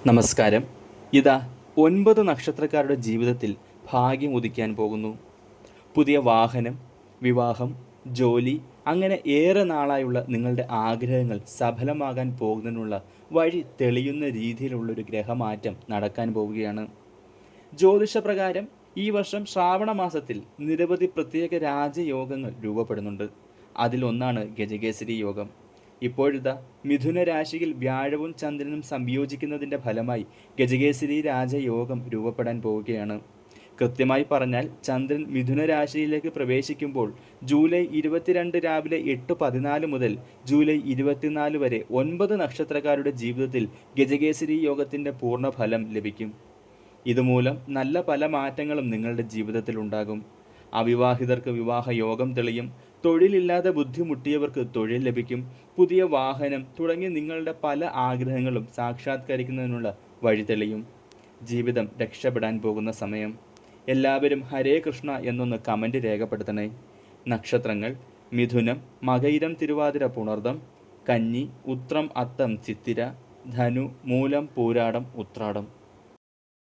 നമസ്കാരം. ഇതാ 9 നക്ഷത്രക്കാരുടെ ജീവിതത്തിൽ ഭാഗ്യം ഉദിക്കാൻ പോകുന്നു. പുതിയ വാഹനം, വിവാഹം, ജോലി അങ്ങനെ ഏറെ നാളായുള്ള നിങ്ങളുടെ ആഗ്രഹങ്ങൾ സഫലമാകാൻ പോകുന്നതിനുള്ള വഴി തെളിയുന്ന രീതിയിലുള്ളൊരു ഗ്രഹമാറ്റം നടക്കാൻ പോവുകയാണ്. ജ്യോതിഷപ്രകാരം ഈ വർഷം ശ്രാവണ മാസത്തിൽ നിരവധി പ്രത്യേക രാജയോഗങ്ങൾ രൂപപ്പെടുന്നുണ്ട്. അതിലൊന്നാണ് ഗജകേസരി യോഗം. ഇപ്പോഴിതാ മിഥുന രാശിയിൽ വ്യാഴവും ചന്ദ്രനും സംയോജിക്കുന്നതിൻ്റെ ഫലമായി ഗജകേസരി രാജയോഗം രൂപപ്പെടാൻ പോവുകയാണ്. കൃത്യമായി പറഞ്ഞാൽ ചന്ദ്രൻ മിഥുന രാശിയിലേക്ക് പ്രവേശിക്കുമ്പോൾ ജൂലൈ 22 രാവിലെ 8:14 മുതൽ ജൂലൈ 24 വരെ 9 നക്ഷത്രക്കാരുടെ ജീവിതത്തിൽ ഗജകേസരി യോഗത്തിൻ്റെ പൂർണ്ണ ഫലം ലഭിക്കും. ഇതുമൂലം നല്ല പല മാറ്റങ്ങളും നിങ്ങളുടെ ജീവിതത്തിൽ ഉണ്ടാകും. അവിവാഹിതർക്ക് വിവാഹ യോഗം തെളിയും. തൊഴിലില്ലാതെ ബുദ്ധിമുട്ടിയവർക്ക് തൊഴിൽ ലഭിക്കും. പുതിയ വാഹനം തുടങ്ങി നിങ്ങളുടെ പല ആഗ്രഹങ്ങളും സാക്ഷാത്കരിക്കുന്നതിനുള്ള വഴി തെളിയും. ജീവിതം രക്ഷപ്പെടാൻ പോകുന്ന സമയം. എല്ലാവരും ഹരേ കൃഷ്ണ എന്നൊന്ന് കമൻറ്റ് രേഖപ്പെടുത്തണേ. നക്ഷത്രങ്ങൾ: മിഥുനം, മകയിരം, തിരുവാതിര, പുണർദം, കന്നി, ഉത്രം, അത്തം, ചിത്തിര, ധനു, മൂലം, പൂരാടം, ഉത്രാടം.